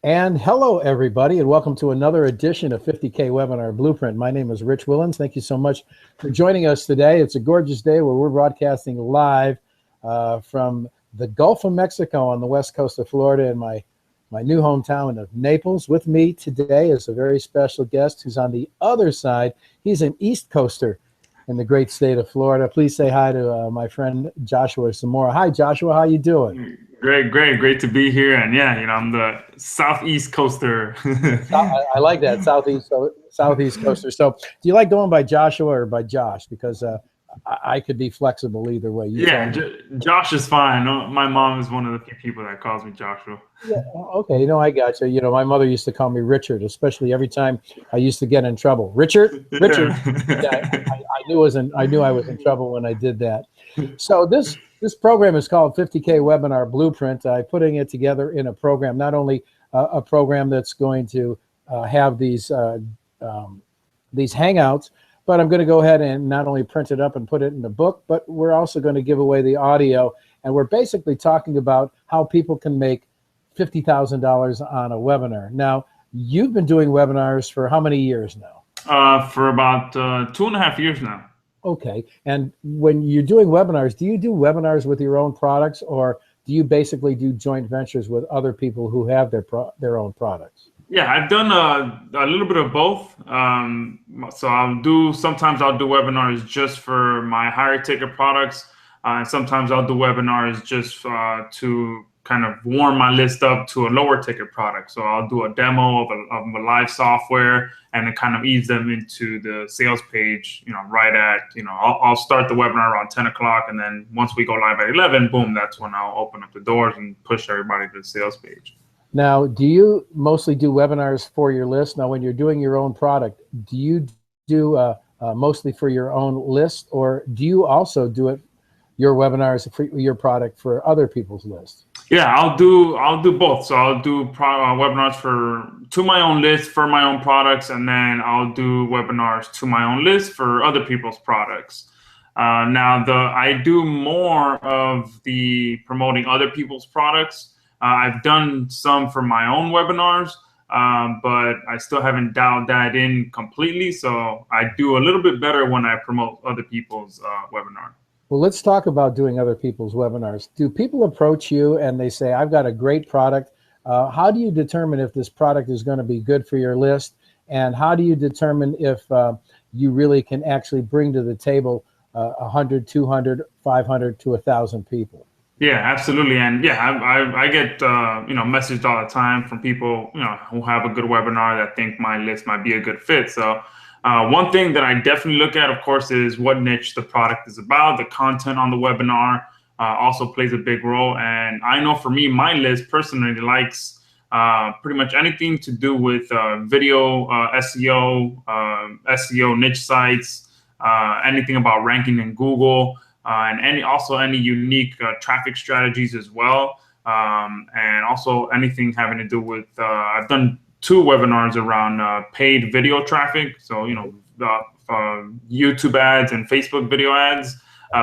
And hello, everybody, and welcome to another edition of 50K Webinar Blueprint. My name is Rich Willens. Thank you so much for joining us today. It's a gorgeous day where we're broadcasting live from the Gulf of Mexico on the west coast of Florida in my new hometown of Naples. With me today is a very special guest who's on the other side. He's an East Coaster in the great state of Florida. Please say hi to my friend Joshua Zamora. Hi, Joshua. How you doing? Great to be here. And yeah, I'm the Southeast Coaster. I like that Southeast Coaster. So, do you like going by Joshua or by Josh? Because I could be flexible either way. You tell Yeah, me. Josh is fine. My mom is one of the few people that calls me Joshua. Yeah, okay. I got you. My mother used to call me Richard, especially every time I used to get in trouble. Richard. Yeah, I knew I was in trouble when I did that. So this program is called 50K Webinar Blueprint. I'm putting it together in a program, not only a program that's going to have these hangouts, but I'm going to go ahead and not only print it up and put it in the book, but we're also going to give away the audio. And we're basically talking about how people can make $50,000 on a webinar. Now, you've been doing webinars for how many years now? For about 2.5 years now. Okay. And when you're doing webinars, do you do webinars with your own products, or do you basically do joint ventures with other people who have their own products? Yeah, I've done a little bit of both. So sometimes I'll do webinars just for my higher ticket products. And sometimes I'll do webinars just to kind of warm my list up to a lower ticket product. So I'll do a demo of a live software and then kind of ease them into the sales page, right at, I'll start the webinar around 10 o'clock. And then once we go live at 11, boom, that's when I'll open up the doors and push everybody to the sales page. Now, do you mostly do webinars for your list? Now, when you're doing your own product, do you do mostly for your own list, or do you also do your webinars for your product for other people's lists? Yeah, I'll do both. So I'll do webinars to my own list for my own products, and then I'll do webinars to my own list for other people's products. Now, I do more of the promoting other people's products. I've done some for my own webinars, but I still haven't dialed that in completely. So I do a little bit better when I promote other people's webinar. Well, let's talk about doing other people's webinars. Do people approach you and they say, I've got a great product? How do you determine if this product is going to be good for your list? And how do you determine if you really can actually bring to the table 100, 200, 500 to 1,000 people? Yeah, absolutely. And yeah, I get, messaged all the time from people, who have a good webinar that think my list might be a good fit. So one thing that I definitely look at, of course, is what niche the product is about. The content on the webinar also plays a big role. And I know for me, my list personally likes pretty much anything to do with video, SEO niche sites, anything about ranking in Google. And any unique traffic strategies as well, and also anything having to do with I've done 2 webinars around paid video traffic, so YouTube ads and Facebook video ads,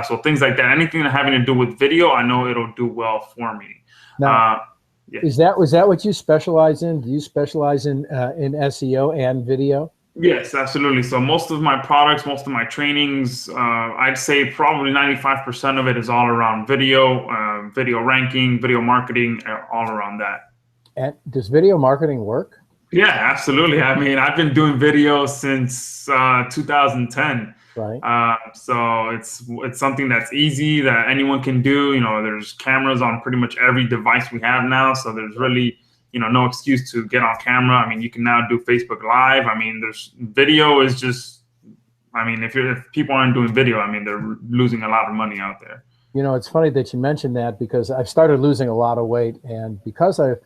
so things like that. Anything having to do with video, I know it'll do well for me. Now, yeah. Is that what you specialize in? Do you specialize in SEO and video? Yes, absolutely. So most of my products, most of my trainings, I'd say probably 95% of it is all around video, video ranking, video marketing, all around that. And does video marketing work? Yeah, absolutely. I mean, I've been doing video since 2010. Right. So it's something that's easy that anyone can do. There's cameras on pretty much every device we have now. So there's really no excuse to get on camera. I mean, you can now do Facebook Live. I mean, video is just, I mean, if people aren't doing video, I mean, they're losing a lot of money out there. It's funny that you mentioned that, because I've started losing a lot of weight, and because I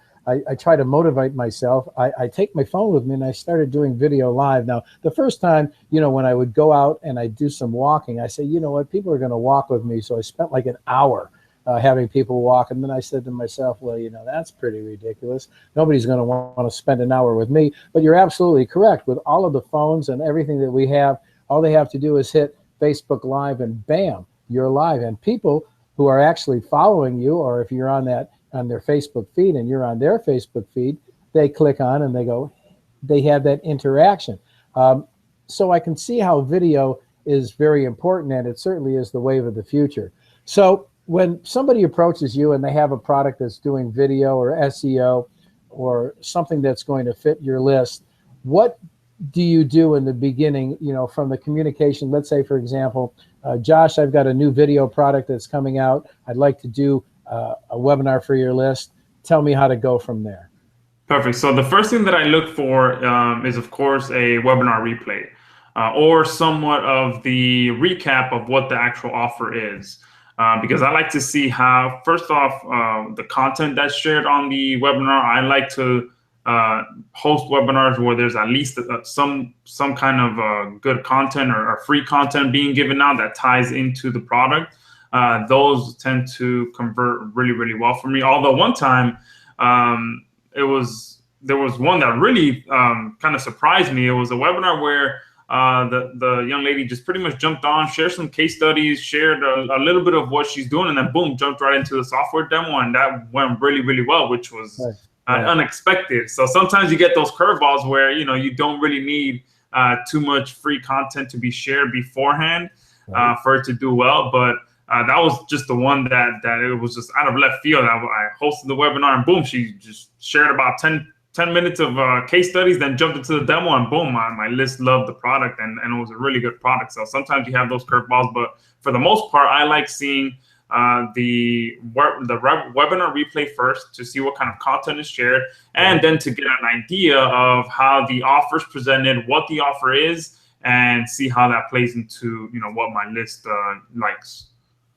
try to motivate myself, I take my phone with me and I started doing video live. Now, the first time, when I would go out and I do some walking, I say, you know what, people are going to walk with me. So I spent like an hour having people walk. And then I said to myself, well, that's pretty ridiculous. Nobody's going to want to spend an hour with me. But you're absolutely correct. With all of the phones and everything that we have, all they have to do is hit Facebook Live and bam, you're live. And people who are actually following you, or if you're on their Facebook feed and you're on their Facebook feed, they click on and they go, they have that interaction. So I can see how video is very important, and it certainly is the wave of the future. So when somebody approaches you and they have a product that's doing video or SEO or something that's going to fit your list, what do you do in the beginning, from the communication? Let's say, for example, Josh, I've got a new video product that's coming out. I'd like to do a webinar for your list. Tell me how to go from there. Perfect. So the first thing that I look for is, of course, a webinar replay or somewhat of the recap of what the actual offer is. Because I like to see how, first off, the content that's shared on the webinar. I like to host webinars where there's at least some kind of good content or free content being given out that ties into the product. Those tend to convert really, really well for me. Although one time, there was one that really kind of surprised me. It was a webinar where the young lady just pretty much jumped on, shared some case studies, shared a little bit of what she's doing, and then boom, jumped right into the software demo, and that went really, really well, which was unexpected. So sometimes you get those curveballs where you don't really need too much free content to be shared beforehand for it to do well, but that was just the one that it was just out of left field. I hosted the webinar and boom, she just shared about 10 minutes of case studies, then jumped into the demo and boom, my list loved the product and it was a really good product. So sometimes you have those curveballs, but for the most part, I like seeing the webinar replay first to see what kind of content is shared, and then to get an idea of how the offer is presented, what the offer is, and see how that plays into what my list likes.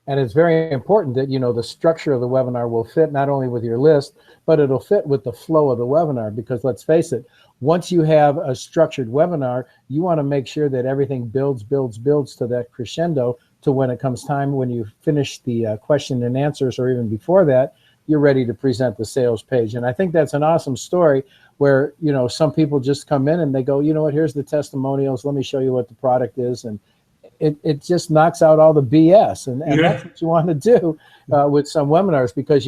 And it's very important that, the structure of the webinar will fit not only with your list, but it'll fit with the flow of the webinar. Because let's face it, once you have a structured webinar, you want to make sure that everything builds to that crescendo to when it comes time, when you finish the question and answers, or even before that, you're ready to present the sales page. And I think that's an awesome story where, some people just come in and they go, you know what, here's the testimonials. Let me show you what the product is. And it just knocks out all the BS, and that's what you want to do with some webinars, because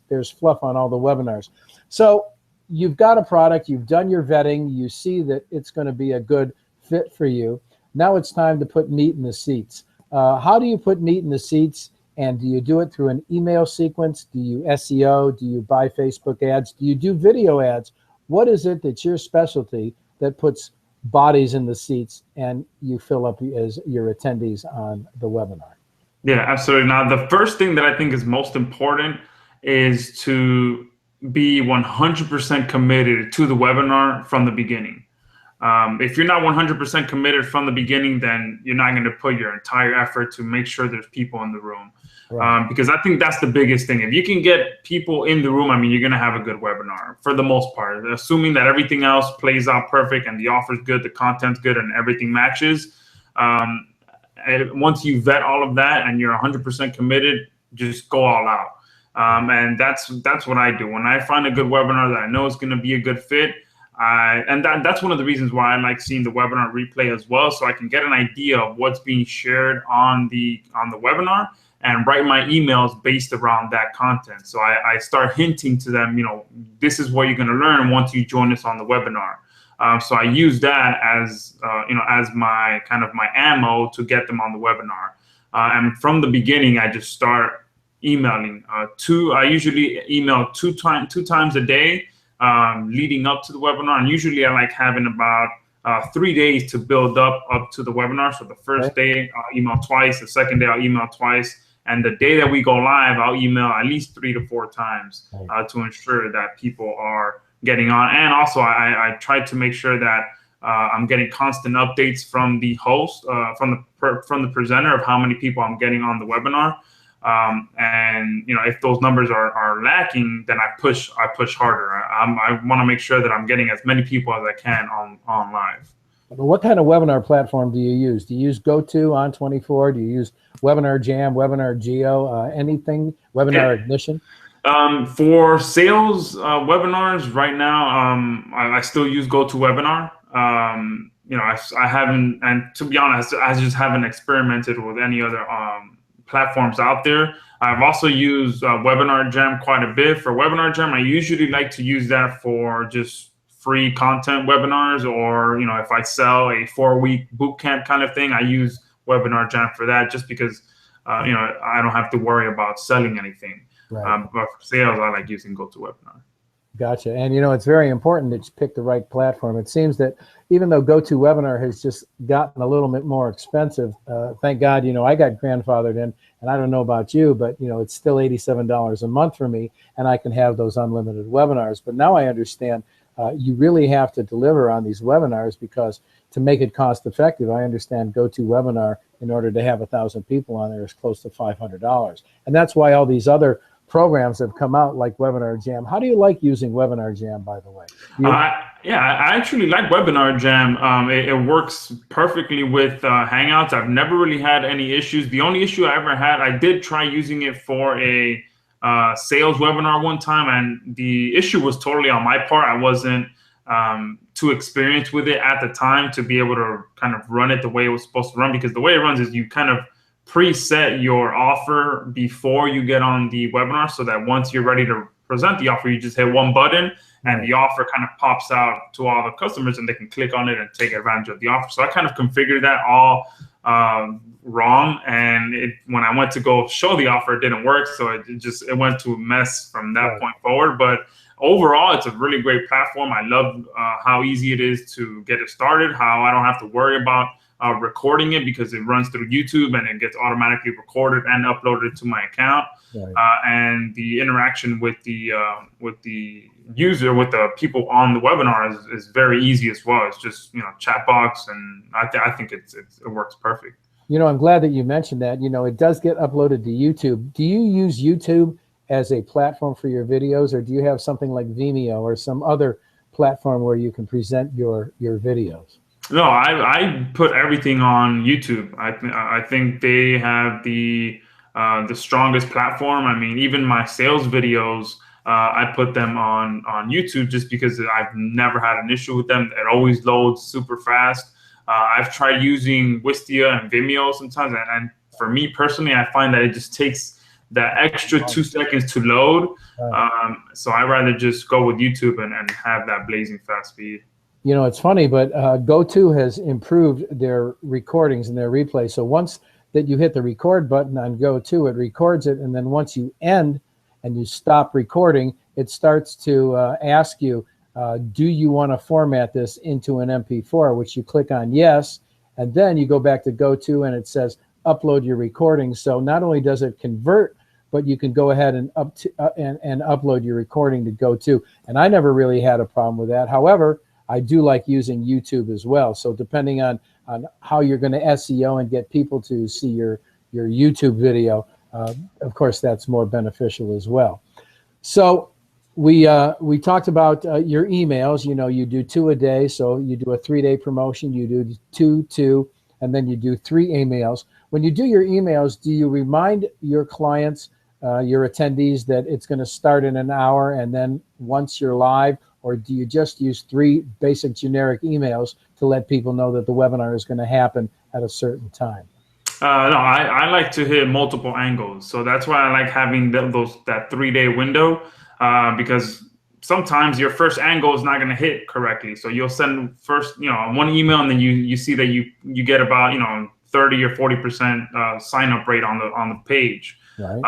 there's fluff on all the webinars. So you've got a product, you've done your vetting, you see that it's going to be a good fit for you. Now it's time to put meat in the seats. How do you put meat in the seats? And do you do it through an email sequence? Do you SEO? Do you buy Facebook ads? Do you do video ads? What is it that's your specialty that puts bodies in the seats and you fill up as your attendees on the webinar? Yeah, absolutely. Now, the first thing that I think is most important is to be 100% committed to the webinar from the beginning. If you're not 100% committed from the beginning, then you're not going to put your entire effort to make sure there's people in the room. Right. Because I think that's the biggest thing. If you can get people in the room, you're going to have a good webinar for the most part, assuming that everything else plays out perfect and the offer's good, the content's good, and everything matches. Once you vet all of that and you're 100% committed, just go all out. And that's what I do. When I find a good webinar that I know is going to be a good fit, that's one of the reasons why I like seeing the webinar replay as well, so I can get an idea of what's being shared on the webinar and write my emails based around that content. So I start hinting to them, this is what you're going to learn once you join us on the webinar. So I use that as as my kind of my ammo to get them on the webinar. And from the beginning, I just start emailing. I usually email two times a day. Leading up to the webinar, and usually I like having about 3 days to build up to the webinar. So the first day I'll email twice, the second day I'll email twice, and the day that we go live I'll email at least 3 to 4 times to ensure that people are getting on. And also I try to make sure that I'm getting constant updates from the host, from the presenter, of how many people I'm getting on the webinar. And if those numbers are lacking, then I push harder. I want to make sure that I'm getting as many people as I can on live. What kind of webinar platform do you use? Do you use GoTo, On24? Do you use Webinar Jam, Webinar Geo, anything? Webinar Ignition? For sales webinars right now, I still use GoToWebinar. I haven't, and to be honest, I just haven't experimented with any other platforms out there. I've also used Webinar Jam quite a bit. For Webinar Jam, I usually like to use that for just free content webinars, or if I sell a 4-week boot camp kind of thing, I use Webinar Jam for that, just because I don't have to worry about selling anything. Right. But for sales, I like using GoToWebinar. Gotcha. And it's very important that you pick the right platform. It seems that even though GoToWebinar has just gotten a little bit more expensive, thank God, I got grandfathered in, and I don't know about you, but it's still $87 a month for me, and I can have those unlimited webinars. But now I understand you really have to deliver on these webinars, because to make it cost effective, I understand GoToWebinar, in order to have 1,000 people on there, is close to $500. And that's why all these other programs have come out, like Webinar Jam. How do you like using Webinar Jam, by the way? Yeah, I actually like Webinar Jam. It works perfectly with Hangouts. I've never really had any issues. The only issue I ever had, I did try using it for a sales webinar one time, and the issue was totally on my part. I wasn't too experienced with it at the time to be able to kind of run it the way it was supposed to run, because the way it runs is you kind of preset your offer before you get on the webinar, so that once you're ready to present the offer, you just hit one button and the offer kind of pops out to all the customers, and they can click on it and take advantage of the offer. So I kind of configured that all wrong, and when I went to go show the offer, it didn't work. So it went to a mess from that point forward. But overall, it's a really great platform. I love how easy it is to get it started, how I don't have to worry about recording it, because it runs through YouTube and it gets automatically recorded and uploaded to my account. And the interaction with the user, with the people on the webinar, is very easy as well. It's just chat box, and I think it works perfect. I'm glad that you mentioned that. It does get uploaded to YouTube. Do you use YouTube as a platform for your videos, or do you have something like Vimeo or some other platform where you can present your videos? No, I put everything on YouTube. I think they have the strongest platform. I mean, even my sales videos, I put them on YouTube, just because I've never had an issue with them. It always loads super fast. I've tried using Wistia and Vimeo sometimes, and for me personally, I find that it just takes that extra 2 seconds to load. So I'd rather just go with YouTube and have that blazing fast speed. It's funny, but GoTo has improved their recordings and their replays. So once that you hit the record button on GoTo, it records it, and then once you end and you stop recording, it starts to ask you, do you want to format this into an MP4, which you click on yes, and then you go back to GoTo and it says upload your recording. So not only does it convert, but you can go ahead and upload your recording to GoTo. And I never really had a problem with that. However, I do like using YouTube as well. So depending on how you're going to SEO and get people to see your YouTube video, of course, that's more beneficial as well. So we talked about your emails. You do 2 a day. So you do a 3-day promotion. You do 2, and then you do 3 emails. When you do your emails, do you remind your clients, your attendees, that it's going to start in an hour, and then once you're live? Or do you just use 3 basic generic emails to let people know that the webinar is going to happen at a certain time? No, I like to hit multiple angles. So that's why I like having that 3-day window, because sometimes your first angle is not going to hit correctly. So you'll send first, one email, and then you see that you get about 30 or 40% sign up rate on the page. Right.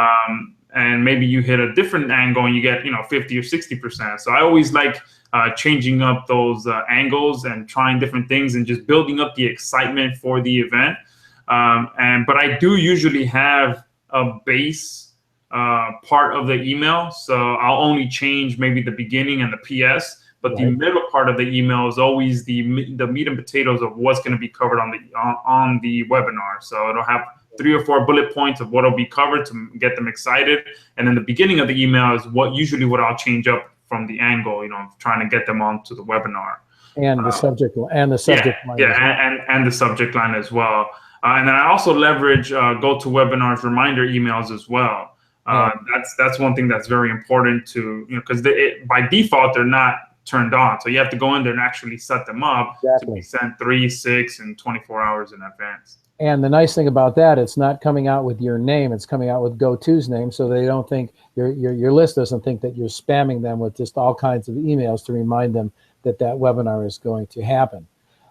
And maybe you hit a different angle and you get 50 or 60%. So I always like changing up those angles and trying different things and just building up the excitement for the event. But I do usually have a base part of the email, so I'll only change maybe the beginning and the PS. But the middle part of the email is always the meat and potatoes of what's going to be covered on the webinar. So it'll have 3 or 4 bullet points of what will be covered to get them excited. And then the beginning of the email is usually what I'll change up from the angle, trying to get them onto the webinar. And the subject line. And the subject line. And the subject line as well. And then I also leverage GoToWebinar's reminder emails as well. That's one thing that's very important to, because by default, they're not turned on. So you have to go in there and actually set them up to be sent 3, 6, and 24 hours in advance. And the nice thing about that, it's not coming out with your name, it's coming out with GoTo's name, so they don't think, your list doesn't think that you're spamming them with just all kinds of emails to remind them that that webinar is going to happen.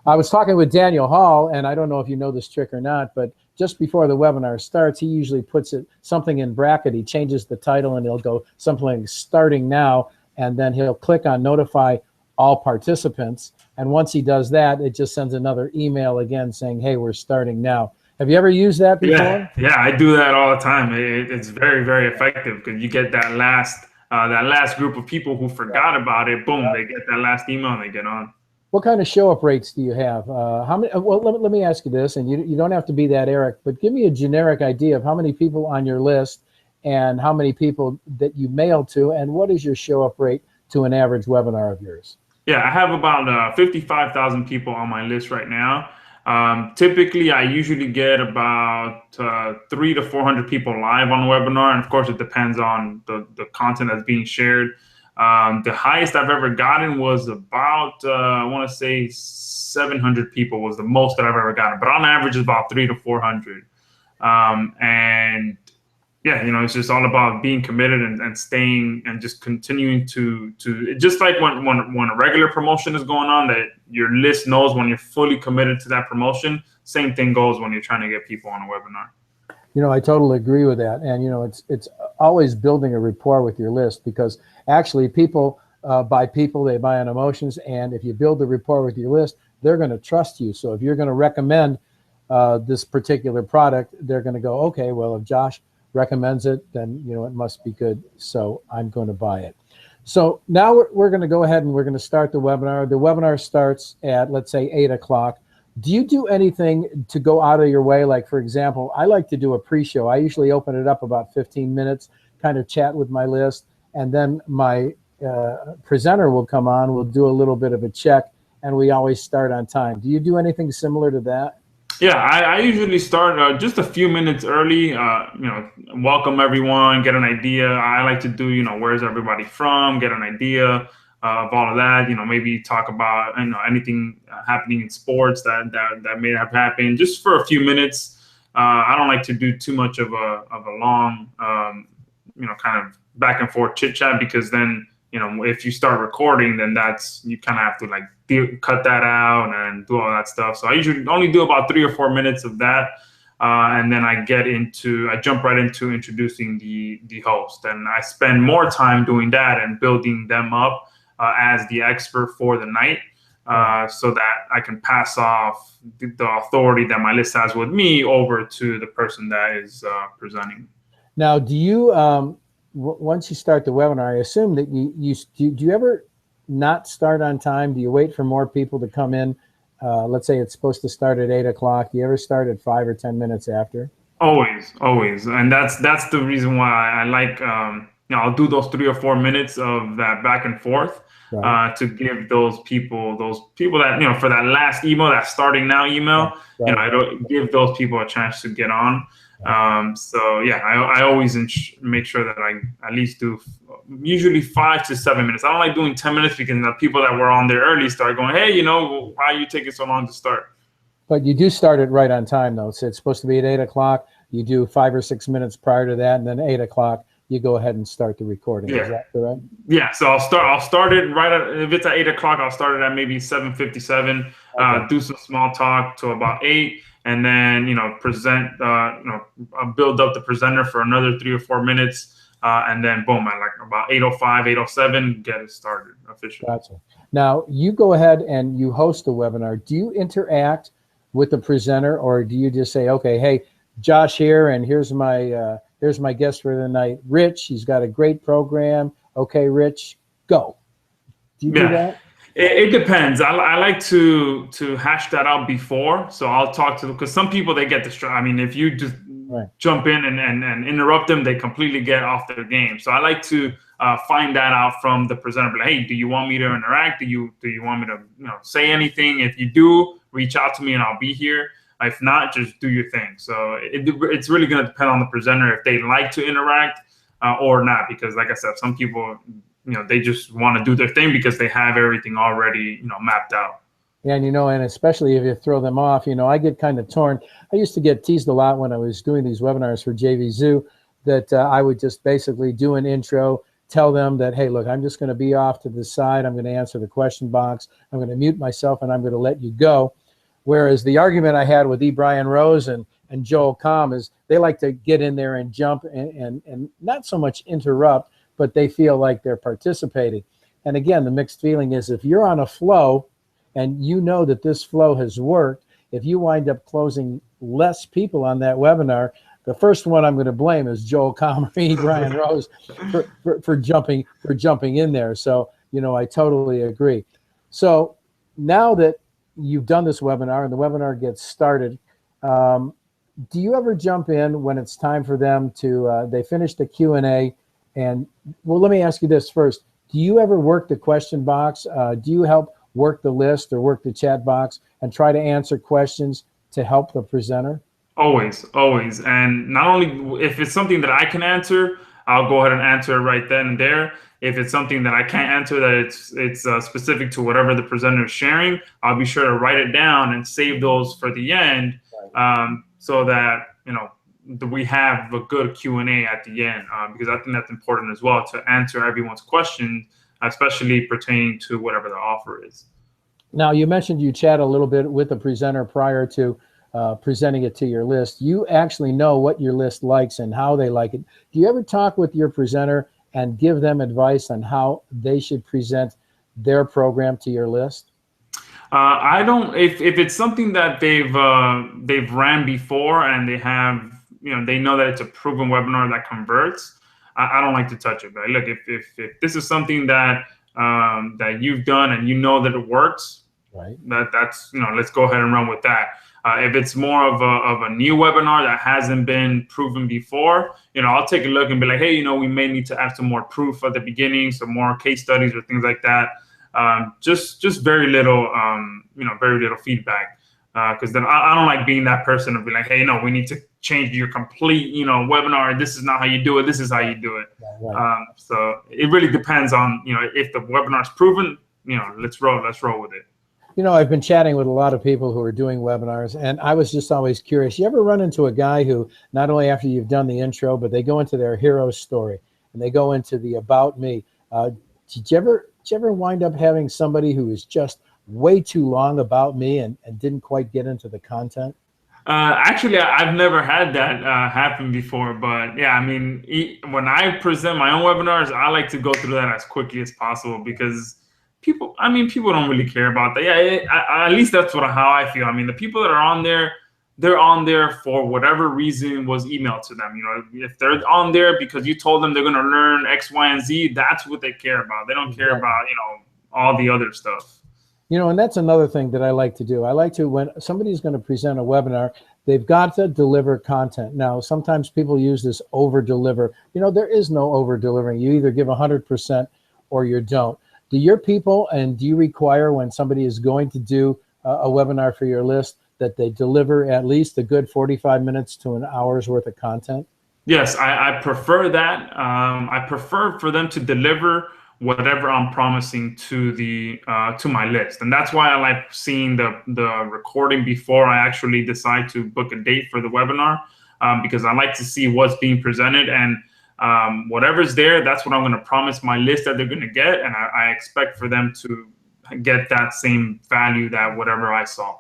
I was talking with Daniel Hall, and I don't know if you know this trick or not, but just before the webinar starts, he usually puts something in bracket. He changes the title and he'll go something like starting now, and then he'll click on notify all participants. And once he does that, it just sends another email again saying, hey, we're starting now. Have you ever used that before? Yeah, I do that all the time. It's very, very effective because you get that last group of people who forgot about it. Boom, they get that last email and they get on. What kind of show-up rates do you have? How many? Well, let me ask you this, and you don't have to be that Eric, but give me a generic idea of how many people on your list and how many people that you mail to, and what is your show-up rate to an average webinar of yours? Yeah, I have about 55,000 people on my list right now. Typically, I usually get about 300 to 400 people live on the webinar, and of course, it depends on the content that's being shared. The highest I've ever gotten was about, I want to say 700 people was the most that I've ever gotten. But on average, it's about 300 to 400. And yeah, it's just all about being committed and staying and just continuing to just like when a regular promotion is going on, that your list knows when you're fully committed to that promotion. Same thing goes when you're trying to get people on a webinar. I totally agree with that. And, it's always building a rapport with your list, because actually people buy people, they buy on emotions. And if you build a rapport with your list, they're going to trust you. So if you're going to recommend this particular product, they're going to go, okay, well, if Josh recommends it, then, it must be good. So I'm going to buy it. So now we're going to go ahead and we're going to start the webinar. The webinar starts at, let's say, 8 o'clock. Do you do anything to go out of your way? Like, for example, I like to do a pre-show. I usually open it up about 15 minutes, kind of chat with my list, and then my presenter will come on, we'll do a little bit of a check, and we always start on time. Do you do anything similar to that? Yeah, I usually start just a few minutes early, welcome everyone, get an idea. I like to do, where's everybody from, get an idea of all of that, maybe talk about, anything happening in sports that may have happened just for a few minutes. I don't like to do too much of a long, kind of back and forth chit chat, because then, if you start recording, then you kind of have to cut that out and do all that stuff. So I usually only do about 3 or 4 minutes of that. And then I jump right into introducing the host, and I spend more time doing that and building them up as the expert for the night, so that I can pass off the authority that my list has with me over to the person that is presenting. Now, do you, once you start the webinar, I assume that do you ever not start on time? Do you wait for more people to come in? Let's say it's supposed to start at 8 o'clock. Do you ever start at 5 or 10 minutes after? Always. And that's the reason why I like, I'll do those 3 or 4 minutes of that back and forth. Right. To give those people that, for that last email, that starting now email, right. I don't give those people a chance to get on. Right. So yeah, I always make sure that I at least do usually 5 to 7 minutes. I don't like doing 10 minutes because the people that were on there early start going, hey, why are you taking so long to start? But you do start it right on time, though. So it's supposed to be at 8 o'clock. You do 5 or 6 minutes prior to that, and then 8 o'clock. You go ahead and start the recording. Yeah. Is that correct? Yeah. So I'll start it if it's at 8 o'clock, I'll start it at maybe 7:57. Okay. Do some small talk to about 8, and then present. Build up the presenter for another 3 or 4 minutes, and then boom, at about 8:05, 8:07, get it started officially. Gotcha. Now you go ahead and you host the webinar. Do you interact with the presenter, or do you just say, okay, hey, Josh here, and here's my guest for the night, Rich. He's got a great program. Okay, Rich, go. Do you do that? It depends. I like to hash that out before. So I'll talk to them, because some people, they get distracted. I mean, if you just jump in and interrupt them, they completely get off their game. So I like to find that out from the presenter. Like, hey, do you want me to interact? Do you want me to say anything? If you do, reach out to me and I'll be here. If not, just do your thing. So it's really going to depend on the presenter if they like to interact or not. Because like I said, some people, they just want to do their thing because they have everything already, mapped out. And, and especially if you throw them off, I get kind of torn. I used to get teased a lot when I was doing these webinars for JV Zoo that I would just basically do an intro, tell them that, hey, look, I'm just going to be off to the side. I'm going to answer the question box. I'm going to mute myself and I'm going to let you go. Whereas the argument I had with E. Brian Rose and Joel Comm is they like to get in there and jump and not so much interrupt, but they feel like they're participating. And again, the mixed feeling is if you're on a flow, and you know that this flow has worked, if you wind up closing less people on that webinar, the first one I'm going to blame is Joel Comrie, Brian Rose, for jumping in there. So, I totally agree. So now that you've done this webinar and the webinar gets started, do you ever jump in when it's time for them to, they finish the Q&A and, well, let me ask you this first. Do you ever work the question box? Do you help work the list or work the chat box and try to answer questions to help the presenter? Always, always. And not only if it's something that I can answer, I'll go ahead and answer it right then and there. If it's something that I can't answer, that it's specific to whatever the presenter is sharing, I'll be sure to write it down and save those for the end, so that we have a good Q&A at the end, because I think that's important as well to answer everyone's questions, especially pertaining to whatever the offer is. Now, you mentioned you chat a little bit with the presenter prior to presenting it to your list. You actually know what your list likes and how they like it. Do you ever talk with your presenter and give them advice on how they should present their program to your list? I don't. If it's something that they've ran before and they have, they know that it's a proven webinar that converts, I don't like to touch it. But look, if this is something that that you've done and you know that it works, right? That's let's go ahead and run with that. If it's more of a new webinar that hasn't been proven before, I'll take a look and be like, hey, we may need to add some more proof at the beginning, some more case studies or things like that. Just very little, very little feedback. Because then I don't like being that person to be like, hey, we need to change your complete, webinar. This is not how you do it. This is how you do it. Right. So it really depends on, if the webinar is proven, let's roll with it. I've been chatting with a lot of people who are doing webinars, and I was just always curious. You ever run into a guy who not only after you've done the intro, but they go into their hero story and they go into the about me? Did you ever wind up having somebody who was just way too long about me and didn't quite get into the content? Actually, I've never had that happen before, but yeah, I mean, when I present my own webinars, I like to go through that as quickly as possible because people don't really care about that. Yeah, at least that's how I feel. I mean, the people that are on there, they're on there for whatever reason was emailed to them. If they're on there because you told them they're going to learn X, Y, and Z, that's what they care about. They don't care about, all the other stuff. And that's another thing that I like to do. I like to, when somebody's going to present a webinar, they've got to deliver content. Now, sometimes people use this over-deliver. There is no over-delivering. You either give 100% or you don't. Do your people, and do you require when somebody is going to do a webinar for your list that they deliver at least a good 45 minutes to an hour's worth of content? Yes, I prefer that. I prefer for them to deliver whatever I'm promising to my list, and that's why I like seeing the recording before I actually decide to book a date for the webinar, because I like to see what's being presented, and whatever's there, that's what I'm going to promise my list that they're going to get, and I expect for them to get that same value that whatever I saw.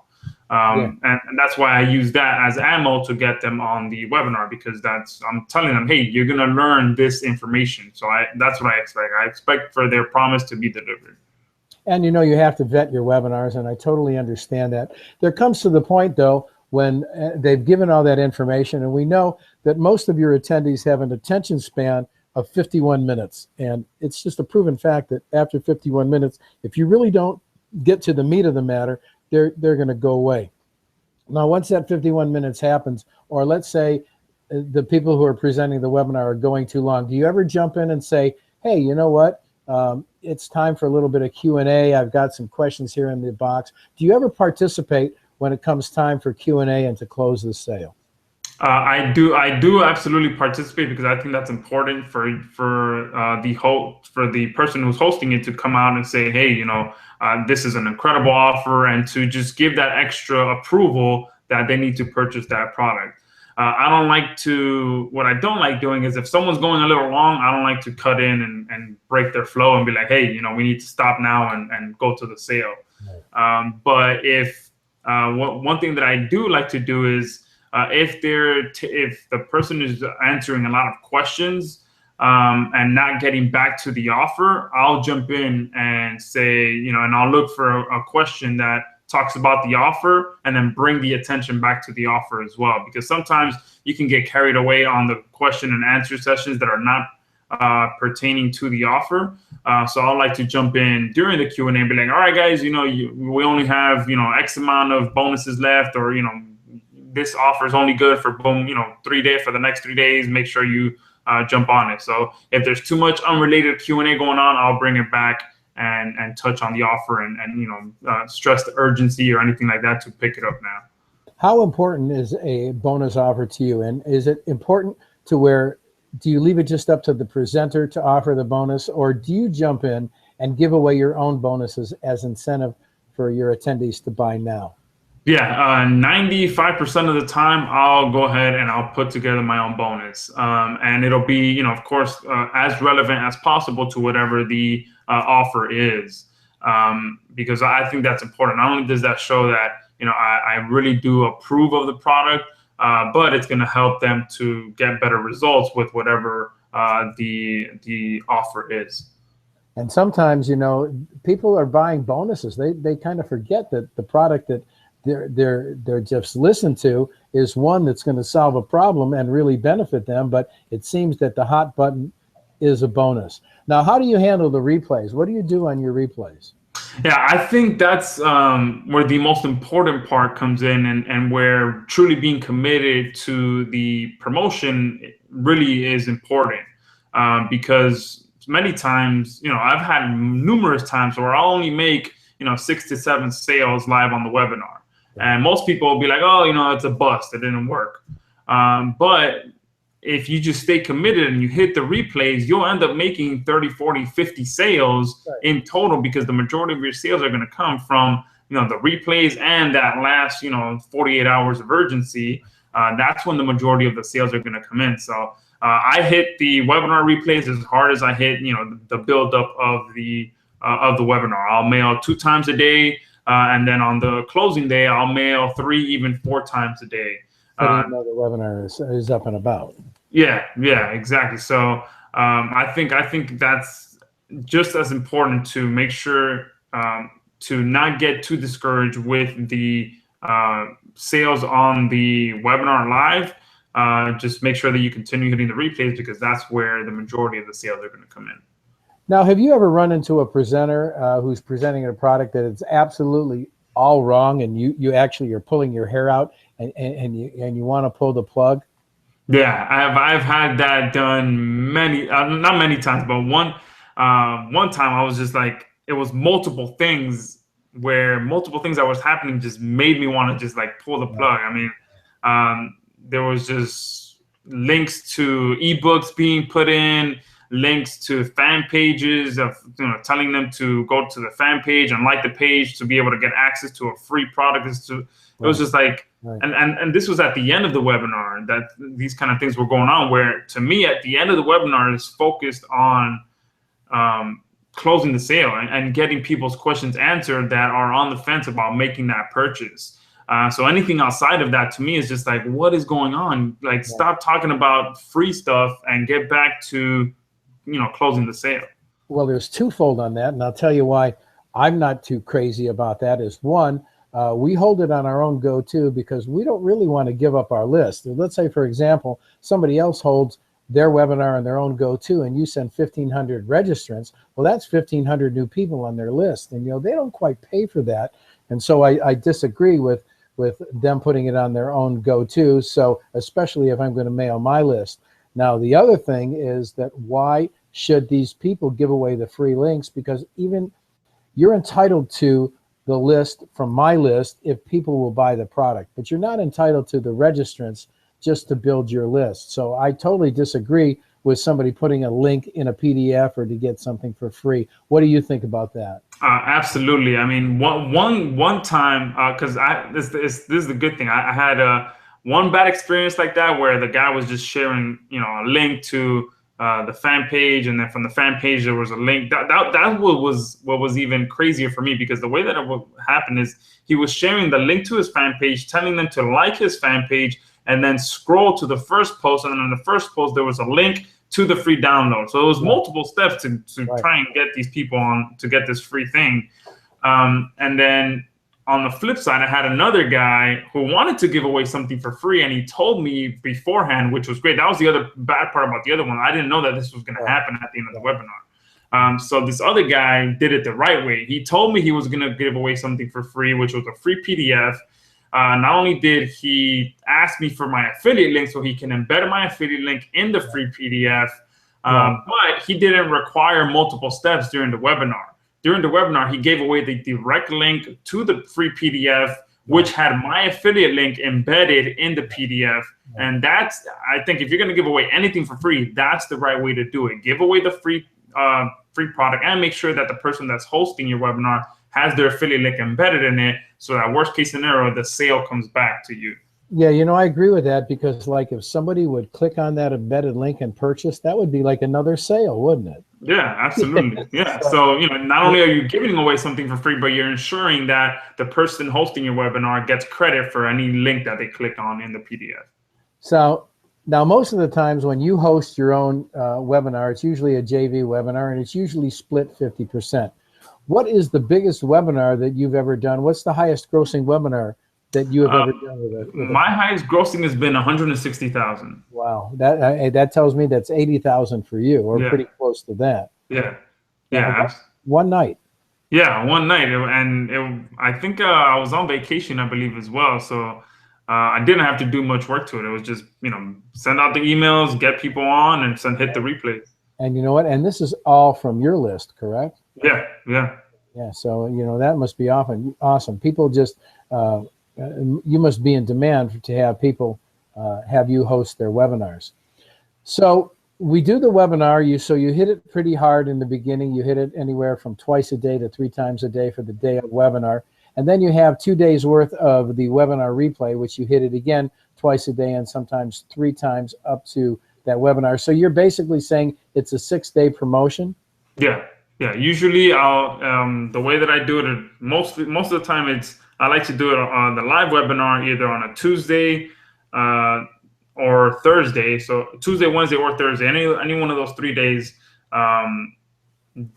And that's why I use that as ammo to get them on the webinar, because I'm telling them, hey, you're going to learn this information. So that's what I expect. I expect for their promise to be delivered. And you have to vet your webinars, and I totally understand that. There comes to the point, though, when they've given all that information, and we know that most of your attendees have an attention span of 51 minutes. And it's just a proven fact that after 51 minutes, if you really don't get to the meat of the matter, they're going to go away. Now, once that 51 minutes happens, or let's say the people who are presenting the webinar are going too long, do you ever jump in and say, hey, you know what? It's time for a little bit of Q&A. I've got some questions here in the box. Do you ever participate when it comes time for Q&A and to close the sale? I do absolutely participate because I think that's important for the person who's hosting it to come out and say, hey, this is an incredible offer, and to just give that extra approval that they need to purchase that product. I don't like to. What I don't like doing is if someone's going a little long, I don't like to cut in and break their flow and be like, hey, we need to stop now and go to the sale. Right. But if one thing that I do like to do is if the person is answering a lot of questions and not getting back to the offer, I'll jump in and say, and I'll look for a question that talks about the offer and then bring the attention back to the offer as well. Because sometimes you can get carried away on the question and answer sessions that are not pertaining to the offer. So I like to jump in during the Q&A and be like, all right, guys, we only have, X amount of bonuses left, or, this offer is only good for boom, 3 days for the next 3 days. Make sure you jump on it. So if there's too much unrelated Q&A going on, I'll bring it back and touch on the offer and stress the urgency or anything like that to pick it up now. How important is a bonus offer to you? And is it important to where, do you leave it just up to the presenter to offer the bonus, or do you jump in and give away your own bonuses as incentive for your attendees to buy now? Yeah, 95% of the time, I'll go ahead and I'll put together my own bonus. And it'll be, of course, as relevant as possible to whatever the offer is. Because I think that's important. Not only does that show that, I really do approve of the product, but it's going to help them to get better results with whatever the offer is. And sometimes, people are buying bonuses. They kind of forget that the product that they're just listened to is one that's going to solve a problem and really benefit them. But it seems that the hot button is a bonus. Now, how do you handle the replays? What do you do on your replays? Yeah, I think that's where the most important part comes in, and where truly being committed to the promotion really is important. Because many times, I've had numerous times where I'll only make, 6 to 7 sales live on the webinar. And most people will be like, oh, it's a bust. It didn't work. But if you just stay committed and you hit the replays, you'll end up making 30, 40, 50 sales in total, because the majority of your sales are going to come from, the replays and that last, 48 hours of urgency. That's when the majority of the sales are going to come in. So I hit the webinar replays as hard as I hit, the buildup of the webinar. I'll mail 2 times a day. And then on the closing day, I'll mail 3, even 4 times a day. The webinar is up and about. Yeah, exactly. So I think that's just as important, to make sure to not get too discouraged with the sales on the webinar live. Just make sure that you continue hitting the replays, because that's where the majority of the sales are going to come in. Now, have you ever run into a presenter who's presenting a product that is absolutely all wrong, and you actually are pulling your hair out and you want to pull the plug? Yeah, I've had that done not many times, but one time I was just like, it was multiple things that was happening just made me want to just like pull the plug. I mean, there was just links to ebooks being put in, links to fan pages of, telling them to go to the fan page and like the page to be able to get access to a free product. It was just like, and this was at the end of the webinar that these kind of things were going on, where to me at the end of the webinar is focused on closing the sale and getting people's questions answered that are on the fence about making that purchase. So anything outside of that to me is just like, what is going on? Like, stop talking about free stuff and get back to closing the sale. Well, there's twofold on that, and I'll tell you why I'm not too crazy about that. Is one, we hold it on our own go-to because we don't really want to give up our list. Let's say, for example, somebody else holds their webinar on their own go-to, and you send 1,500 registrants. Well, that's 1,500 new people on their list, and they don't quite pay for that. And so I disagree with them putting it on their own go-to. So especially if I'm going to mail my list. Now, the other thing is that why should these people give away the free links? Because even you're entitled to the list from my list if people will buy the product, but you're not entitled to the registrants just to build your list. So I totally disagree with somebody putting a link in a PDF or to get something for free. What do you think about that? Absolutely. I mean, one time, because this is the good thing. I had one bad experience like that where the guy was just sharing, a link to the fan page, and then from the fan page there was a link. That what was even crazier for me, because the way that it would happen is he was sharing the link to his fan page, telling them to like his fan page, and then scroll to the first post, and then in the first post there was a link to the free download. So it was multiple steps to try and get these people on to get this free thing. And then on the flip side, I had another guy who wanted to give away something for free, and he told me beforehand, which was great. That was the other bad part about the other one. I didn't know that this was going to happen at the end of the webinar. So this other guy did it the right way. He told me he was going to give away something for free, which was a free PDF. Not only did he ask me for my affiliate link so he can embed my affiliate link in the free PDF, but he didn't require multiple steps during the webinar. During the webinar, he gave away the direct link to the free PDF, which had my affiliate link embedded in the PDF. And that's, I think, if you're going to give away anything for free, that's the right way to do it. Give away the free product, and make sure that the person that's hosting your webinar has their affiliate link embedded in it, so that worst case scenario, the sale comes back to you. Yeah, I agree with that, because like if somebody would click on that embedded link and purchase, that would be like another sale, wouldn't it? Yeah, absolutely. Yeah. So, not only are you giving away something for free, but you're ensuring that the person hosting your webinar gets credit for any link that they click on in the PDF. So now, most of the times when you host your own webinar, it's usually a JV webinar, and it's usually split 50%. What is the biggest webinar that you've ever done? What's the highest grossing webinar that you have ever done with it? My highest grossing has been 160,000. Wow, that tells me that's 80,000 for you, or pretty close to that. Yeah. One night. Yeah, one night, and I think I was on vacation, I believe, as well. So I didn't have to do much work to it. It was just send out the emails, get people on, and hit the replay. And you know what? And this is all from your list, correct? Yeah. So that must be awesome. People just you must be in demand to have people have you host their webinars. So we do the webinar. So you hit it pretty hard in the beginning. You hit it anywhere from twice a day to 3 times a day for the day of webinar, and then you have 2 days worth of the webinar replay, which you hit it again twice a day, and sometimes 3 times up to that webinar. So you're basically saying it's a 6-day promotion. Yeah. Usually, I'll the way that I do it, most of the time, I like to do it on the live webinar either on a Tuesday or Thursday. So Tuesday, Wednesday, or Thursday, any one of those 3 days,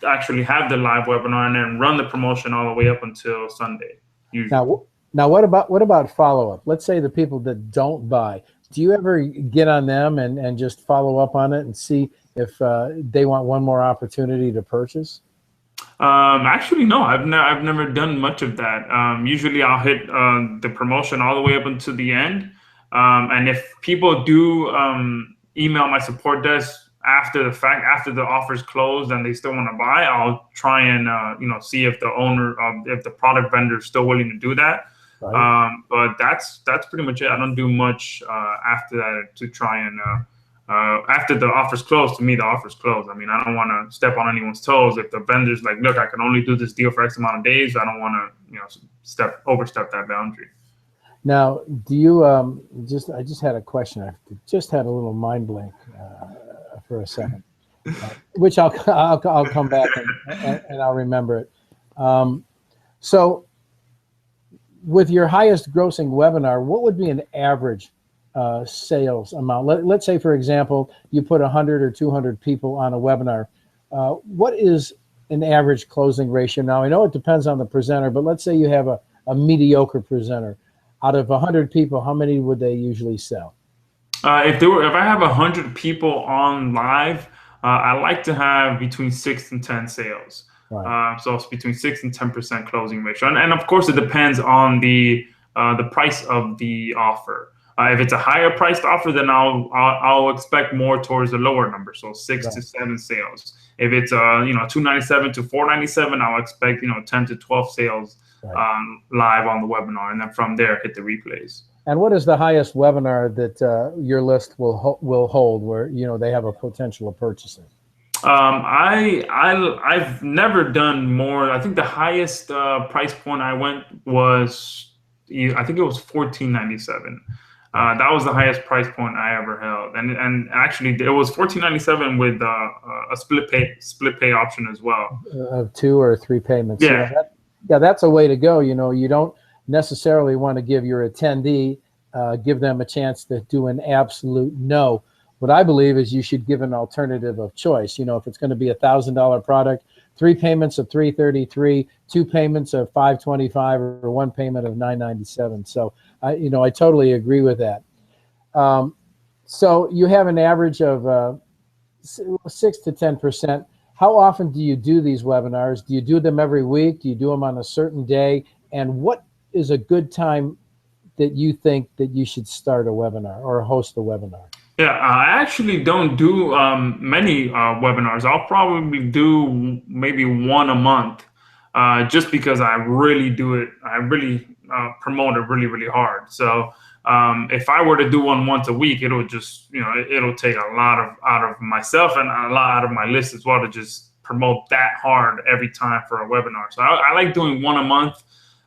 actually have the live webinar, and then run the promotion all the way up until Sunday. Usually. Now, what about follow-up? Let's say the people that don't buy. Do you ever get on them and just follow up on it and see if they want one more opportunity to purchase? Actually, no, I've never done much of that. Usually I'll hit the promotion all the way up until the end. And if people do email my support desk after the fact, after the offer's closed and they still want to buy, I'll try and see if the owner, if the product vendor is still willing to do that. Right. But that's pretty much it. I don't do much after that to try and after the offer's closed. To me, the offer's closed. I mean, I don't want to step on anyone's toes. If the vendor's like, look, I can only do this deal for X amount of days, I don't want to overstep that boundary. Now, do you I just had a question. I just had a little mind blank for a second, which I'll come back and I'll remember it. So, with your highest grossing webinar, what would be an average sales amount? Let's say, for example, you put 100 or 200 people on a webinar. What is an average closing ratio? Now, I know it depends on the presenter, but let's say you have a mediocre presenter. Out of 100 people, how many would they usually sell? If I have 100 people on live, I like to have between 6 and 10 sales. Right. So it's between 6 and 10% closing ratio, and of course it depends on the price of the offer. If it's a higher priced offer, then I'll expect more towards the lower number, so 6 to 7 sales. If it's $297 to $497, I'll expect 10 to 12 sales live on the webinar, and then from there hit the replays. And what is the highest webinar that your list will hold, where they have a potential of purchasing? I've never done more. I think the highest price point I went was, I think it was 14.97. That was the highest price point I ever held, and actually it was 14.97 with a split pay option as well. Of 2 or 3 payments. Yeah. Yeah, that's a way to go. You don't necessarily want to give your attendee, give them a chance to do an absolute no. What I believe is you should give an alternative of choice. If it's going to be $1,000 product, 3 payments of $333, 2 payments of $525, or 1 payment of $997. So I totally agree with that. So you have an average of 6 to 10%. How often do you do these webinars? Do you do them every week? Do you do them on a certain day? And what is a good time that you think that you should start a webinar or host a webinar? Yeah, I actually don't do many webinars. I'll probably do maybe one a month, just because I really do it. I really promote it really, really hard. So if I were to do one once a week, it'll just, it'll take a lot out of myself and a lot out of my list as well to just promote that hard every time for a webinar. So I like doing one a month.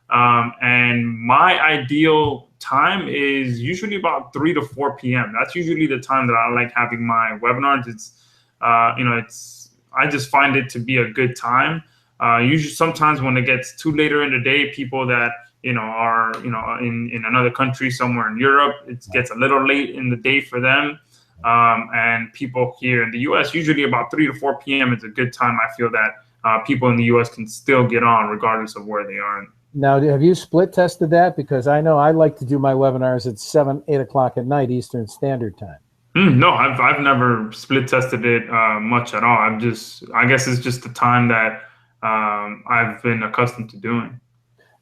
And my ideal time is usually about 3 to 4 p.m. That's usually the time that I like having my webinars. I just find it to be a good time. Usually sometimes when it gets too later in the day, people that, are, in another country, somewhere in Europe, it gets a little late in the day for them. And people here in the US, usually about 3 to 4 p.m. is a good time. I feel that people in the US can still get on regardless of where they are. Now, have you split tested that? Because I know I like to do my webinars at 7, 8 o'clock at night Eastern Standard Time. No, I've never split tested it much at all. I guess it's just the time that I've been accustomed to doing.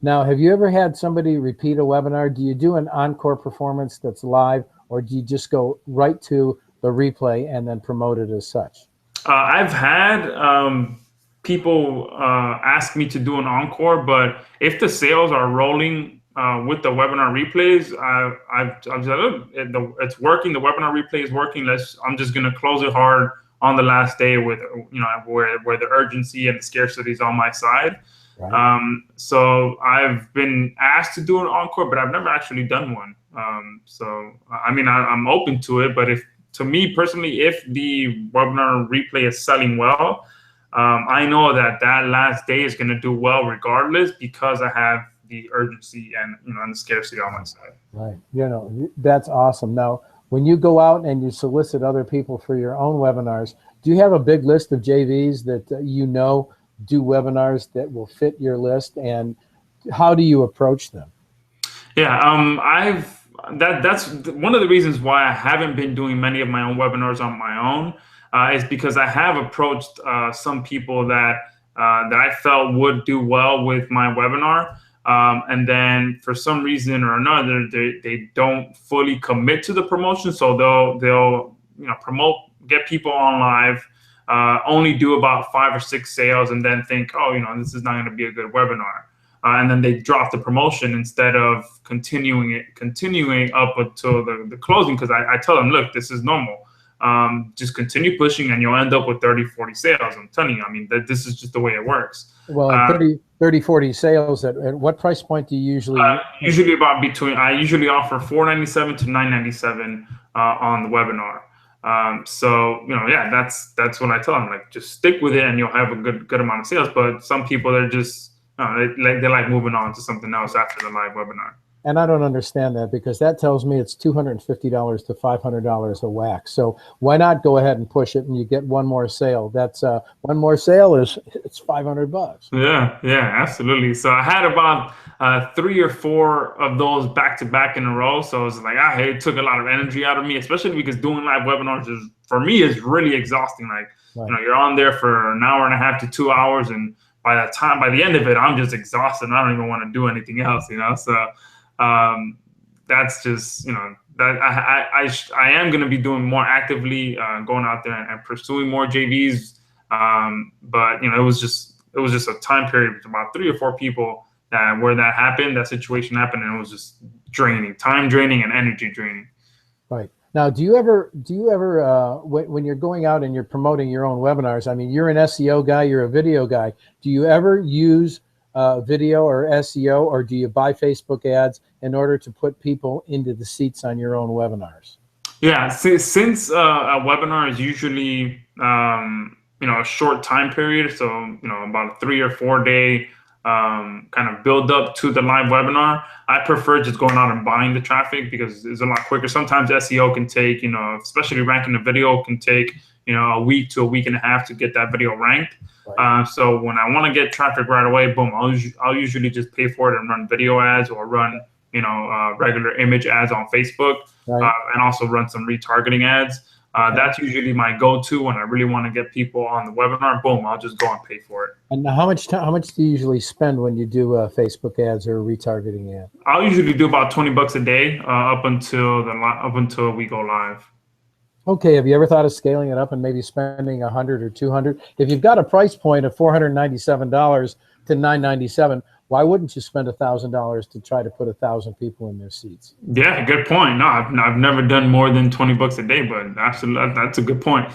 Now, have you ever had somebody repeat a webinar? Do you do an encore performance that's live, or do you just go right to the replay and then promote it as such? I've had people ask me to do an encore, but if the sales are rolling with the webinar replays, I've said, look, it's working. The webinar replay is working. I'm just gonna close it hard on the last day with, where the urgency and the scarcity is on my side. Right. So I've been asked to do an encore, but I've never actually done one. So I mean, I'm open to it, but to me personally, if the webinar replay is selling well, I know that last day is going to do well regardless, because I have the urgency and and the scarcity on my side. Right. That's awesome. Now, when you go out and you solicit other people for your own webinars, do you have a big list of JVs that do webinars that will fit your list, and how do you approach them? Yeah, that's one of the reasons why I haven't been doing many of my own webinars on my own. Is because I have approached some people that I felt would do well with my webinar, and then for some reason or another, they don't fully commit to the promotion. So they'll promote, get people on live, only do about 5 or 6 sales, and then think, oh, this is not going to be a good webinar, and then they drop the promotion instead of continuing up until the closing. Because I tell them, look, this is normal. Just continue pushing and you'll end up with 30, 40 sales. I'm telling you, I mean, this is just the way it works. Well, 30, 40 sales, at what price point do you usually? Usually I usually offer $497 to $997 on the webinar. So, yeah, that's what I tell them, like, just stick with it and you'll have a good amount of sales. But some people, they're just, they like moving on to something else after the live webinar. And I don't understand that, because that tells me it's $250 to $500 a whack. So why not go ahead and push it, and you get one more sale? That's one more sale it's $500. Yeah, absolutely. So I had about 3 or 4 of those back to back in a row. So it was like, it took a lot of energy out of me, especially because doing live webinars for me is really exhausting. Like, right. You're on there for an hour and a half to 2 hours, and by the end of it, I'm just exhausted. And I don't even want to do anything else. So. That's just, that I am going to be doing more actively, going out there and pursuing more JVs. But it was just a time period with about 3 or 4 people where that happened, that situation happened, and it was just draining, time draining and energy draining. Right. Now, do you ever when you're going out and you're promoting your own webinars, I mean, you're an SEO guy, you're a video guy. Do you ever use video or SEO, or do you buy Facebook ads in order to put people into the seats on your own webinars? Yeah, since a webinar is usually a short time period, so about a 3 or 4 day kind of build up to the live webinar, I prefer just going out and buying the traffic because it's a lot quicker. Sometimes SEO can take, especially ranking a video can take a week to a week and a half to get that video ranked. Right. So when I want to get traffic right away, boom, I'll usually just pay for it and run video ads or run regular image ads on Facebook. Right. And also run some retargeting ads. That's usually my go-to when I really want to get people on the webinar. Boom, I'll just go and pay for it. And how much do you usually spend when you do Facebook ads or retargeting ads? I'll usually do about $20 a day up until we go live. Okay, have you ever thought of scaling it up and maybe spending 100 or 200? If you've got a price point of $497 to $997, why wouldn't you spend $1,000 to try to put 1,000 people in their seats? Yeah, good point. No, I've never done more than $20 a day, but absolutely, that's a good point.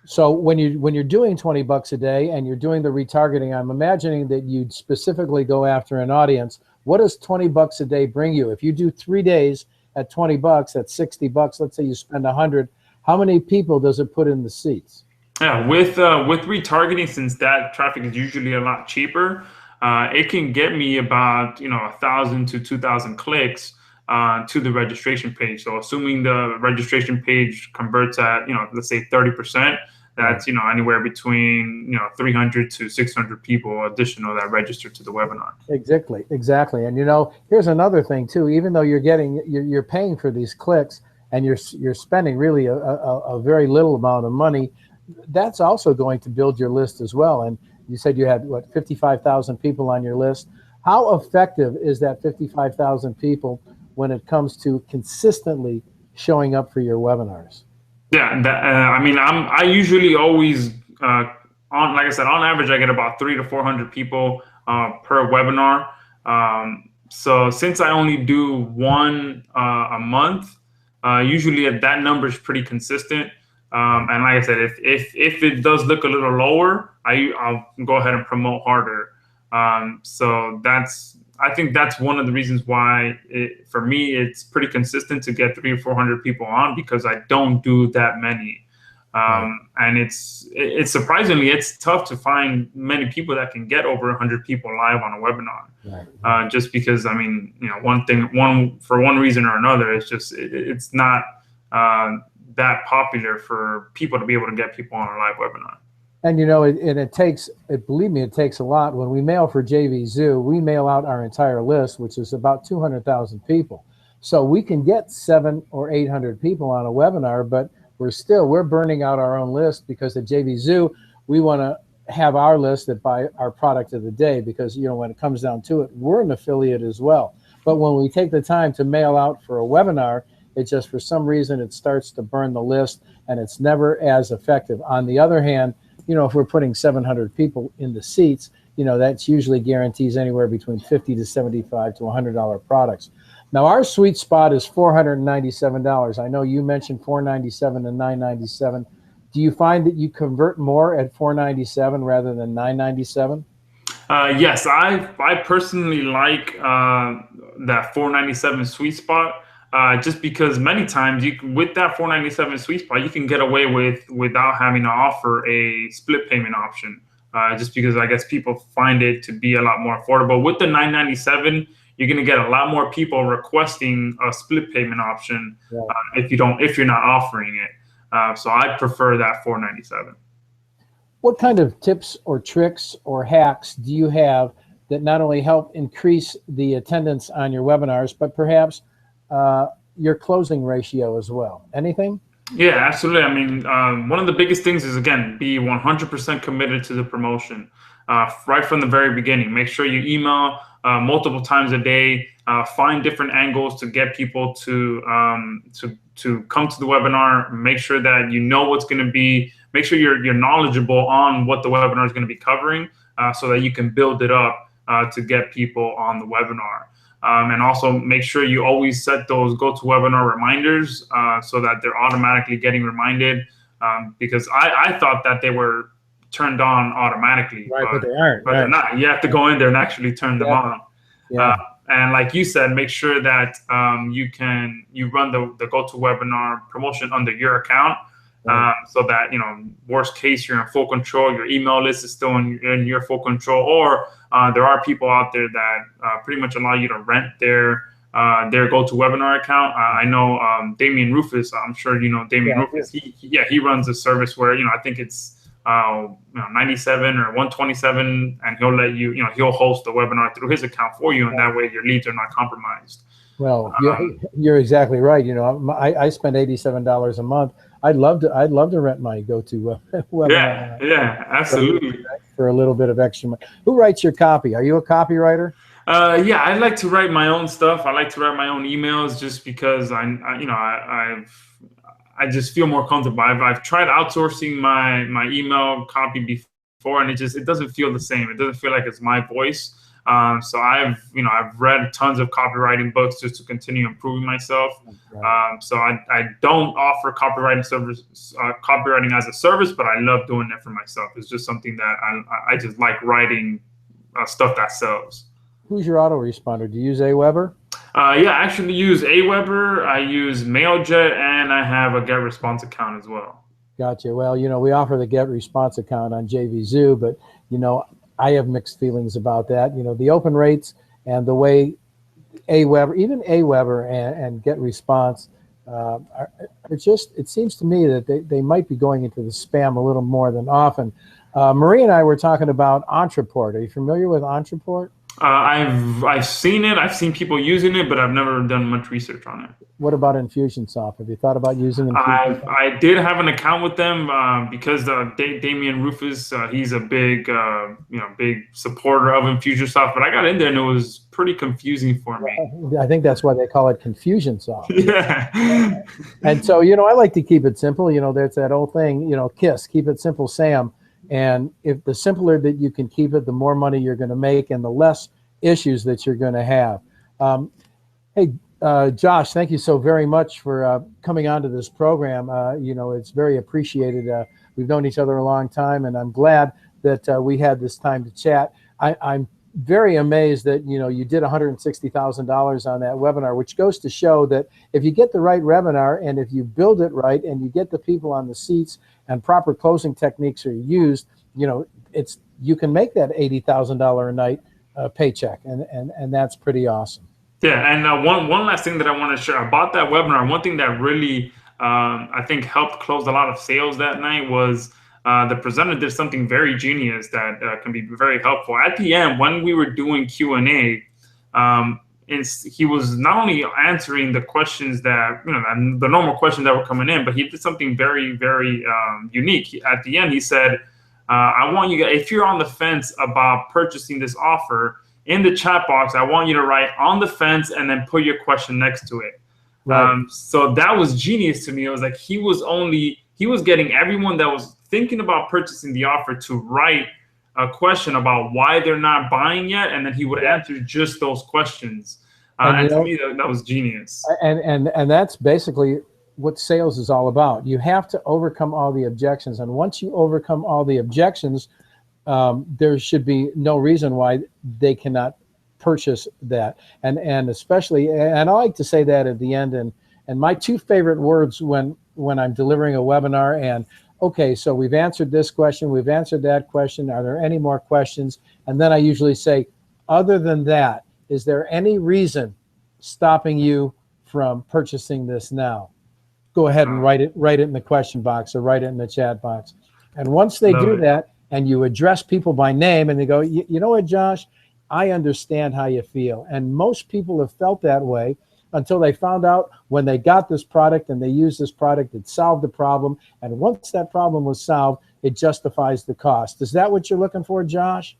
So when you're doing $20 a day and you're doing the retargeting, I'm imagining that you'd specifically go after an audience. What does $20 a day bring you? If you do 3 days at $20, that's $60. Let's say you spend 100. How many people does it put in the seats? Yeah, with retargeting, since that traffic is usually a lot cheaper, it can get me about 1,000 to 2,000 clicks to the registration page. So assuming the registration page converts at let's say 30%, that's anywhere between 300 to 600 people additional that register to the webinar. Exactly. And here's another thing too. Even though you're paying for these clicks and you're spending really a very little amount of money, that's also going to build your list as well. And you said you had 55,000 people on your list. How effective is that 55,000 people when it comes to consistently showing up for your webinars? Yeah, I usually always like I said, on average, I get about 300 to 400 people per webinar. So since I only do one a month, usually that number is pretty consistent. And like I said, if it does look a little lower, I'll go ahead and promote harder. So I think that's one of the reasons why for me it's pretty consistent to get 300 or 400 people on, because I don't do that many. And it's surprisingly, it's tough to find many people that can get over 100 people live on a webinar. Just because, for one reason or another, it's not that popular for people to be able to get people on a live webinar. And believe me, it takes a lot. When we mail for JV Zoo, we mail out our entire list, which is about 200,000 people. So we can get 700 or 800 people on a webinar, but we're burning out our own list, because at JV Zoo, we want to have our list that buy our product of the day, because when it comes down to it, we're an affiliate as well. But when we take the time to mail out for a webinar, it just, for some reason, it starts to burn the list, and it's never as effective. On the other hand, if we're putting 700 people in the seats, that's usually guarantees anywhere between $50 to $75 to $100 products. Now, our sweet spot is $497. I know you mentioned $497 and $997. Do you find that you convert more at $497 rather than $997? Yes, I personally like that $497 sweet spot. Just because many times with that $497 sweet spot, you can get away without having to offer a split payment option. Just because I guess people find it to be a lot more affordable. With the $997, you're going to get a lot more people requesting a split payment option if you're not offering it. So I prefer that $497. What kind of tips or tricks or hacks do you have that not only help increase the attendance on your webinars, but perhaps your closing ratio as well? Anything? Yeah, absolutely. One of the biggest things is, again, be 100% committed to the promotion right from the very beginning. Make sure you email multiple times a day. Find different angles to get people to come to the webinar. Make sure that you know what's going to be. Make sure you're knowledgeable on what the webinar is going to be covering, so that you can build it up to get people on the webinar. And also make sure you always set those GoToWebinar reminders so that they're automatically getting reminded, because I thought that they were turned on automatically, Right, but they aren't. but they're not. You have to go in there and actually turn them on. Yeah. And like you said, make sure that you run the GoToWebinar promotion under your account, so that, worst case, you're in full control. Your email list is still in your full control, or there are people out there that pretty much allow you to rent their GoToWebinar account. I know Damian Rufus. I'm sure you know Damian Rufus. He runs a service where I think it's 97 or 127, and he'll let he'll host the webinar through his account for you, and that way your leads are not compromised. Well, you're exactly right. I spend $87 a month. I'd love to rent my webinar. Yeah, absolutely. For a little bit of extra money. Who writes your copy? Are you a copywriter? Yeah, I like to write my own stuff. I like to write my own emails just because I just feel more comfortable. I've tried outsourcing my email copy before, and it doesn't feel the same. It doesn't feel like it's my voice. So I've read tons of copywriting books just to continue improving myself. So I don't offer copywriting as a service, but I love doing it for myself. It's just something that I just like writing stuff that sells. Who's your autoresponder? Do you use Aweber? Yeah, I actually use Aweber. I use MailJet, and I have a GetResponse account as well. Gotcha. Well, we offer the GetResponse account on JVZoo, but I have mixed feelings about that. The open rates and the way Aweber and GetResponse are just, it seems to me that they might be going into the spam a little more than often. Marie and I were talking about Entreport. Are you familiar with Entreport? I've seen it. I've seen people using it, but I've never done much research on it. What about Infusionsoft? Have you thought about using Infusionsoft? I did have an account with them because Damian Rufus, he's a big supporter of Infusionsoft. But I got in there and it was pretty confusing for me. I think that's why they call it Confusionsoft. Yeah. And so I like to keep it simple. There's that old thing. KISS, keep it simple, Sam. And if the simpler that you can keep it, the more money you're going to make and the less issues that you're going to have. Hey, Josh, thank you so very much for coming onto this program. It's very appreciated. We've known each other a long time, and I'm glad that we had this time to chat. I'm very amazed that you did $160,000 on that webinar, which goes to show that if you get the right webinar and if you build it right and you get the people on the seats and proper closing techniques are used, you can make that $80,000 a night paycheck, and that's pretty awesome. Yeah, and one last thing that I want to share about that webinar. One thing that really I think helped close a lot of sales that night was the presenter did something very genius that can be very helpful. At the end, when we were doing Q&A, he was not only answering the questions that, the normal questions that were coming in, but he did something very, very unique. At the end, he said, I want you guys, if you're on the fence about purchasing this offer, in the chat box, I want you to write on the fence and then put your question next to it. Right. So that was genius to me. It was like he was getting everyone that was thinking about purchasing the offer to write a question about why they're not buying yet, and then he would answer just those questions. And to me, that was genius. And that's basically what sales is all about. You have to overcome all the objections, and once you overcome all the objections, there should be no reason why they cannot purchase that. And especially, and I like to say that at the end. And my two favorite words when I'm delivering a webinar, and okay, so we've answered this question, we've answered that question. Are there any more questions? And then I usually say, other than that, is there any reason stopping you from purchasing this now? Go ahead and write it in the question box or write it in the chat box. And once they do that, and you address people by name, and they go, you know what, Josh, I understand how you feel. And most people have felt that way until they found out when they got this product and they used this product, it solved the problem. And once that problem was solved, it justifies the cost. Is that what you're looking for, Josh?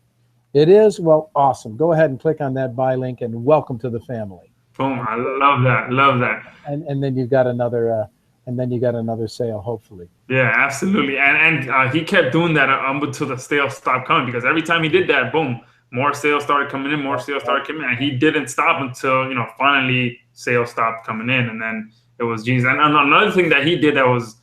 It is? Well, awesome. Go ahead and click on that buy link and welcome to the family. Boom. I love that. Love that. And then you've got another sale, hopefully. Yeah, absolutely. And he kept doing that until the sales stopped coming, because every time he did that, boom, more sales started coming in, more sales started coming in, and he didn't stop until, you know, finally sales stopped coming in, and then it was geez. And another thing that he did that was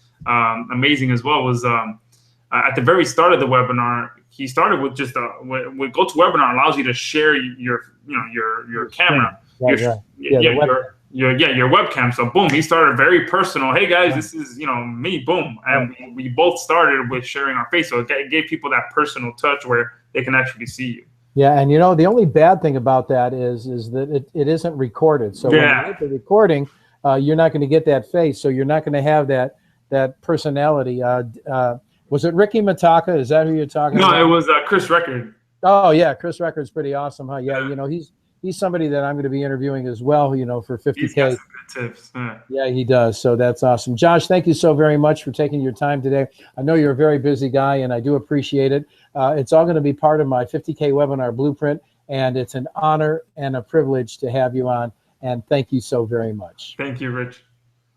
amazing as well was at the very start of the webinar, he started with just with GoToWebinar allows you to share your camera, your webcam. So boom, he started very personal. Hey guys, this is, you know, me. Boom, and we both started with sharing our face. So it gave people that personal touch where they can actually see you. Yeah, and you know, the only bad thing about that is that it isn't recorded. So when you get the recording, you're not going to get that face. So you're not going to have that personality. Was it Ricky Mataka? Is that who you're talking about? No, it was Chris Record. Oh yeah, Chris Record's pretty awesome, huh? Yeah, you know, he's somebody that I'm going to be interviewing as well, you know, for 50K. He's got some good tips. Yeah, he does. So that's awesome. Josh, thank you so very much for taking your time today. I know you're a very busy guy, and I do appreciate it. It's all going to be part of my 50K webinar blueprint, and it's an honor and a privilege to have you on. And thank you so very much. Thank you, Rich.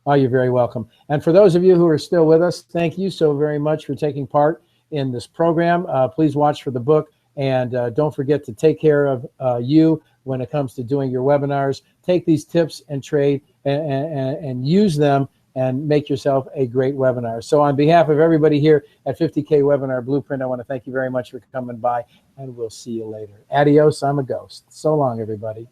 Oh, you're very welcome. And for those of you who are still with us, thank you so very much for taking part in this program. Please watch for the book, and don't forget to take care of you when it comes to doing your webinars. Take these tips and trade and use them and make yourself a great webinar. So on behalf of everybody here at 50K Webinar Blueprint, I want to thank you very much for coming by, and we'll see you later. Adios, I'm a ghost. So long, everybody.